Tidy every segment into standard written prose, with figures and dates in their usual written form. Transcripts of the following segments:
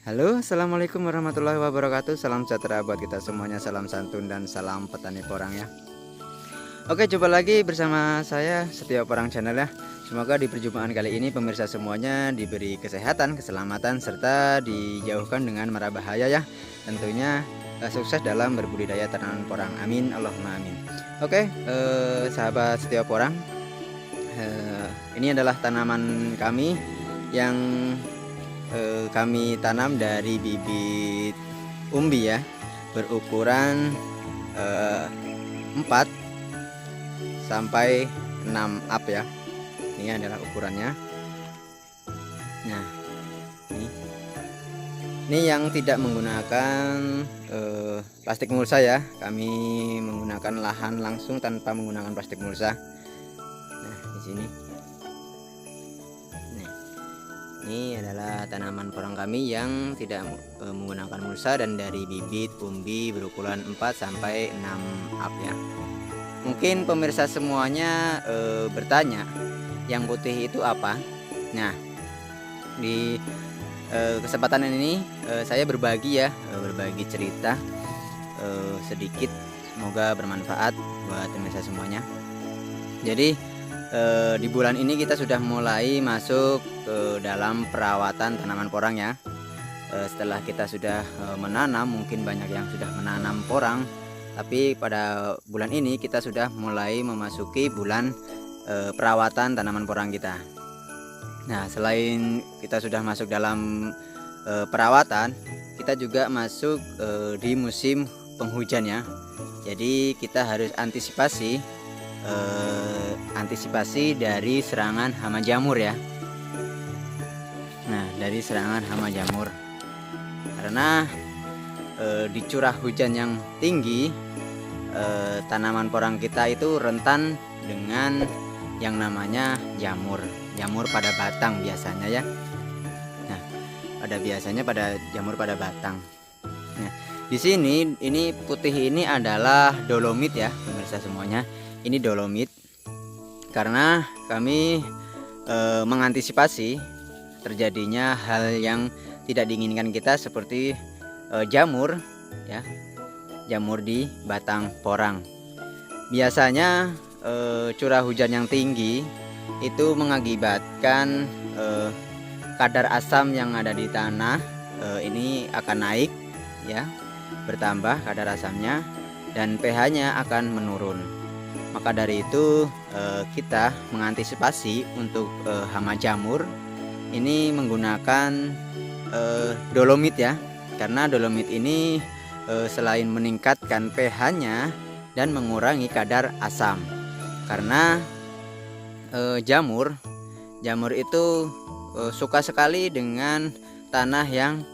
Halo, assalamualaikum warahmatullahi wabarakatuh. Salam sejahtera buat kita semuanya. Salam santun dan salam petani porang ya. Oke, jumpa lagi bersama saya Setia Porang Channel ya. Semoga di perjumpaan kali ini pemirsa semuanya diberi kesehatan, keselamatan, serta dijauhkan dengan mara bahaya ya. Tentunya sukses dalam berbudidaya tanaman porang. Amin, Allahumma amin. Oke, sahabat Setia Porang, ini adalah tanaman kami yang kami tanam dari bibit umbi ya, berukuran 4 sampai 6 up ya. Ini adalah ukurannya. Nah, ini yang tidak menggunakan plastik mulsa ya. Kami menggunakan lahan langsung tanpa menggunakan plastik mulsa. Nah, di sini. Ini adalah tanaman porang kami yang tidak menggunakan mulsa dan dari bibit umbi berukuran 4 sampai 6 up ya. Mungkin pemirsa semuanya bertanya, yang putih itu apa? Nah, di kesempatan ini saya berbagi ya, berbagi cerita sedikit, semoga bermanfaat buat pemirsa semuanya. Jadi di bulan ini kita sudah mulai masuk ke dalam perawatan tanaman porang ya. Setelah kita sudah menanam, mungkin banyak yang sudah menanam porang, tapi pada bulan ini kita sudah mulai memasuki bulan perawatan tanaman porang kita. Nah, selain kita sudah masuk dalam perawatan, kita juga masuk di musim penghujan ya. Jadi kita harus antisipasi dari serangan hama jamur ya. Nah, dari serangan hama jamur, karena di curah hujan yang tinggi, tanaman porang kita itu rentan dengan yang namanya jamur pada batang biasanya ya. Nah, pada jamur pada batang. Nah, di sini ini putih ini adalah dolomit ya pemirsa semuanya. Ini dolomit karena kami mengantisipasi terjadinya hal yang tidak diinginkan kita seperti jamur ya, jamur di batang porang. Biasanya curah hujan yang tinggi itu mengakibatkan kadar asam yang ada di tanah ini akan naik ya, bertambah kadar asamnya dan pH-nya akan menurun. Maka dari itu kita mengantisipasi untuk hama jamur ini menggunakan dolomit ya, karena dolomit ini selain meningkatkan pH-nya dan mengurangi kadar asam. Karena jamur itu suka sekali dengan tanah yang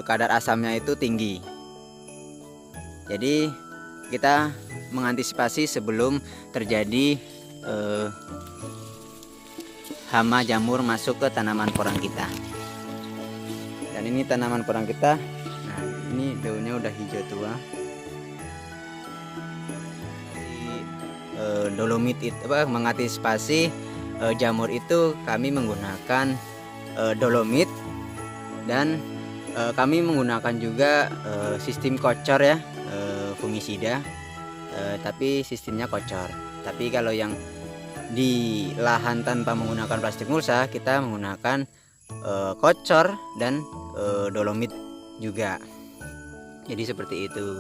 kadar asamnya itu tinggi. Jadi kita mengantisipasi sebelum terjadi hama jamur masuk ke tanaman porang kita. Dan ini tanaman porang kita. Nah, ini daunnya udah hijau tua. Dolomit itu mengantisipasi jamur itu kami menggunakan dolomit, dan kami menggunakan juga sistem kocor ya, fungisida, tapi sistemnya kocor. Tapi kalau yang di lahan tanpa menggunakan plastik mulsa, kita menggunakan kocor dan dolomit juga. Jadi seperti itu.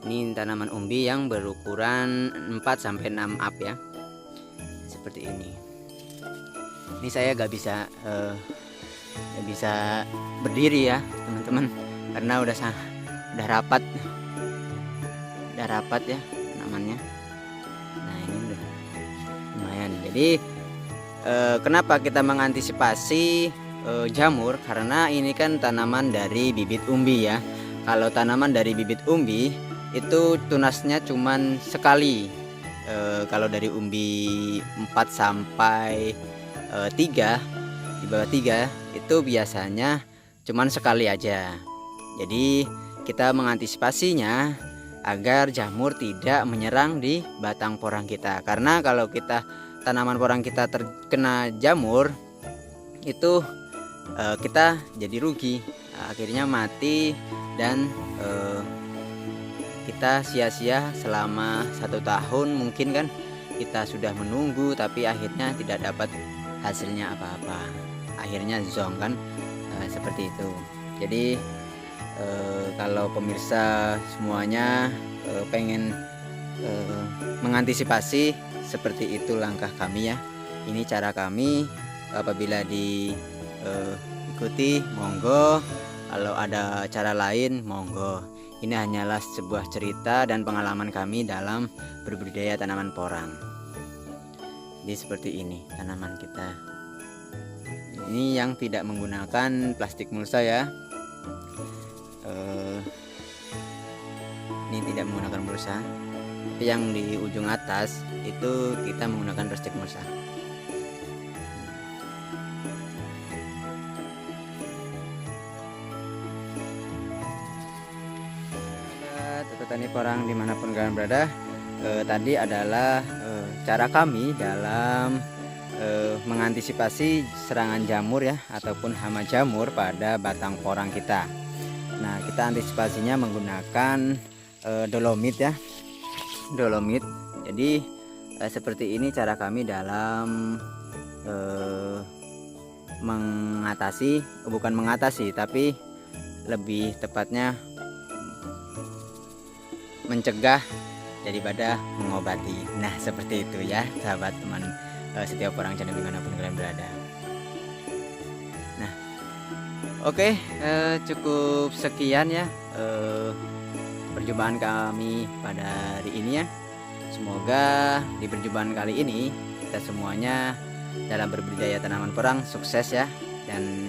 Ini tanaman umbi yang berukuran 4 sampai 6 up ya. Seperti ini. Ini saya gak bisa berdiri ya, teman-teman, karena udah rapat. Udah rapat ya namanya. Nah, ini udah lumayan. Jadi kenapa kita mengantisipasi jamur? Karena ini kan tanaman dari bibit umbi ya. Kalau tanaman dari bibit umbi itu tunasnya cuman sekali. Kalau dari umbi 4 sampai 3, di bawah 3 itu biasanya cuman sekali aja. Jadi kita mengantisipasinya agar jamur tidak menyerang di batang porang kita. Karena kalau tanaman porang kita terkena jamur, itu kita jadi rugi, akhirnya mati dan kita sia-sia selama 1 tahun mungkin kan. Kita sudah menunggu tapi akhirnya tidak dapat hasilnya apa-apa, akhirnya zonk kan, seperti itu. Jadi kalau pemirsa semuanya pengen mengantisipasi, seperti itu langkah kami ya. Ini cara kami, apabila diikuti monggo, kalau ada cara lain monggo. Ini hanyalah sebuah cerita dan pengalaman kami dalam berbudidaya tanaman porang. Jadi seperti ini tanaman kita. Ini yang tidak menggunakan plastik mulsa ya. Ini tidak menggunakan mulsa. Tapi yang di ujung atas itu kita menggunakan plastik mulsa. Petani porang dimanapun kalian berada, tadi adalah cara kami dalam mengantisipasi serangan jamur ya, ataupun hama jamur pada batang porang kita. Nah, kita antisipasinya menggunakan dolomit ya, dolomit. Jadi seperti ini cara kami dalam mengatasi, bukan mengatasi tapi lebih tepatnya mencegah daripada mengobati. Nah, seperti itu ya sahabat teman setiap orang channel dimanapun kalian berada. Nah, oke, cukup sekian ya perjumpaan kami pada hari ini ya. Semoga di perjumpaan kali ini kita semuanya dalam berbudidaya tanaman porang sukses ya. Dan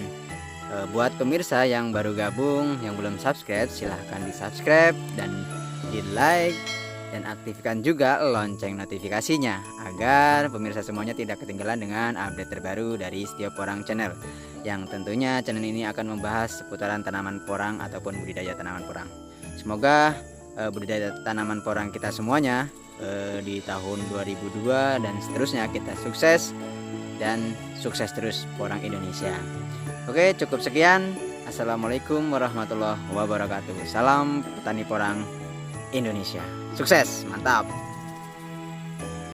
buat pemirsa yang baru gabung, yang belum subscribe, silahkan di subscribe dan di like, dan aktifkan juga lonceng notifikasinya agar pemirsa semuanya tidak ketinggalan dengan update terbaru dari Setiap Porang Channel, yang tentunya channel ini akan membahas seputaran tanaman porang ataupun budidaya tanaman porang. Semoga budidaya tanaman porang kita semuanya di tahun 2002 dan seterusnya kita sukses, dan sukses terus porang Indonesia. Oke, cukup sekian. Assalamualaikum warahmatullahi wabarakatuh. Salam petani porang Indonesia. Sukses, mantap.